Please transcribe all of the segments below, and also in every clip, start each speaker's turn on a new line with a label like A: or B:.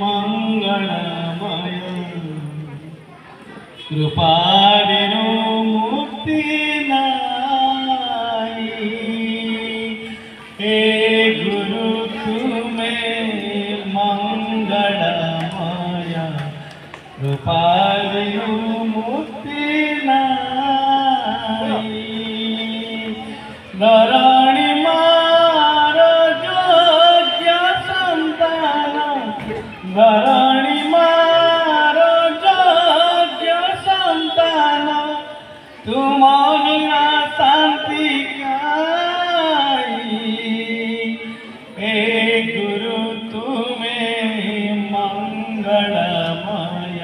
A: मंगलमय कृपादिनो मुक्ति नाई। हे गुरु तुम्हें मंगलमय कृपादिनो मुक्ति नाई। धरणी धरणी मारो योग्य संतान तुम्हारी शांति काई। हे गुरु तुम्हें मंगलमय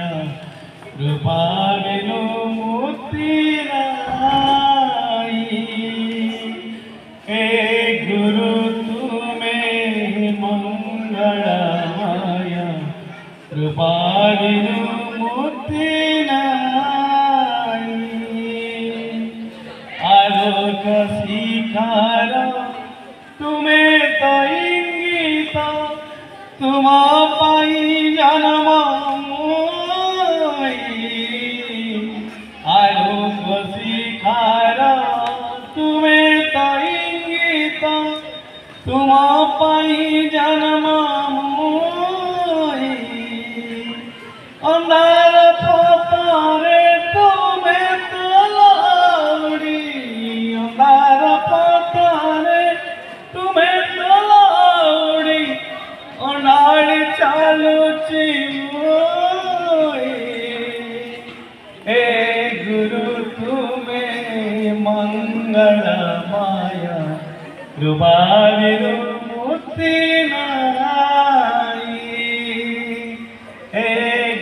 A: कृपा बिनु मुक्ति नाई। हे गुरु तुम्हें मंगलमय कृपा बिनु मुक्ति नाई। आलोक शिखार तुम्हें तो इंगित तुम पाई जन्म आलोक शिखार तुम्हें तो इंगित तुम पाई जन्म अंधार पथरे तुम्हें तोलाउड़ी अंधार पथरे तुम्हें तोलाउड़ी अनाड़ी चालुची हे गुरु तुम्हें मंगलमय कृपा बिनु मुक्ति नाई। हे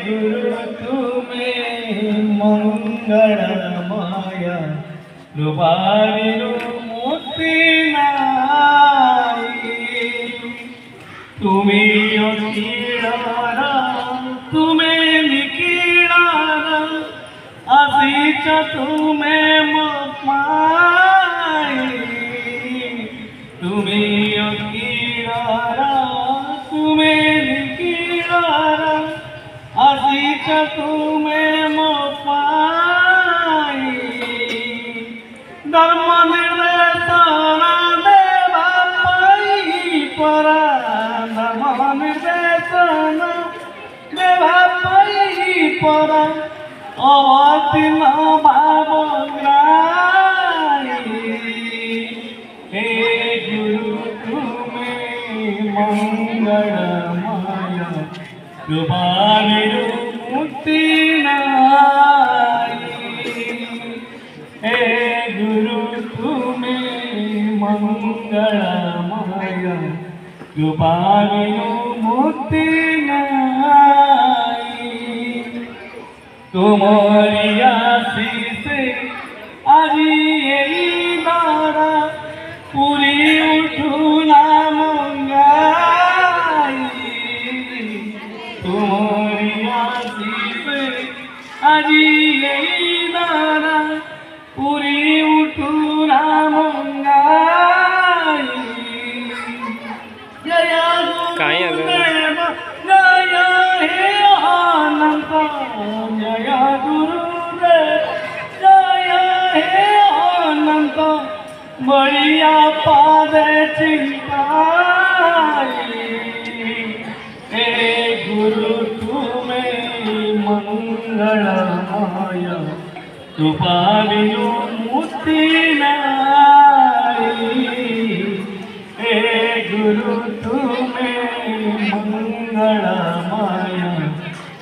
A: गुरु तुम्हें मंगलमय कृपा बिनु मुक्ति नाई। तुम्हें अखिलारा तुम्हें निखिलारा आशीष तुम्हें पाई। तुम्हें अखिलारा तुम्हें निखिलारा आशीष तुम्हें पाई। धर्म निर्देशना देवा पाई परा धर्म निर्देशना देवा पाई परा अवतीर्ण भाव ग्राही। हे गुरु तुम्हें मंगलमय कृपा बिनु मुक्ति नाई। हे गुरु तुम्हें मंगलमय कृपा बिनु मुक्ति नाई। तुम्हारी आशीष আজি এই দ্বারা পুরি উঠু নাম গাই। तुम्हारी आशीष আজি এই দ্বারা পুরি উঠু নাম গাই। জয় গুরুদেব জয় হে অনন্ত जय गुरुदेव जय हे अनंत बढ़िया पाद चिंताई। हे गुरु तुम्हें मंगलमय कृपा बिनु मुक्ति नाई। हे गुरु तुम्हें मंगलमय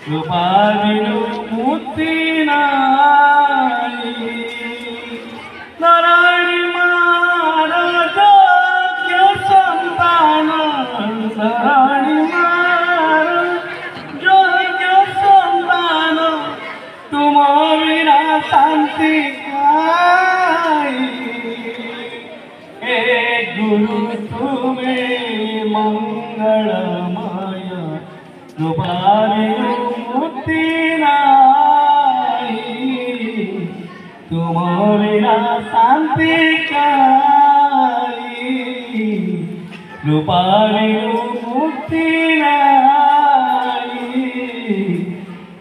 A: कृपा बिनु मुक्ति नाई। धरणी मारो योग्य संतान धरणी मारो योग्य संतान तुम बिना शांति काई। हे गुरु तुम्हें मंगलमय कृपा बिनु मुक्ति नाई। तुम बिना शांति काई कृपा बिनु मुक्ति नाई।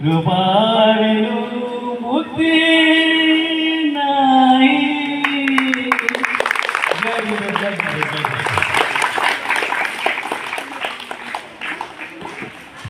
A: કૃપાળુ બુદ્ધિ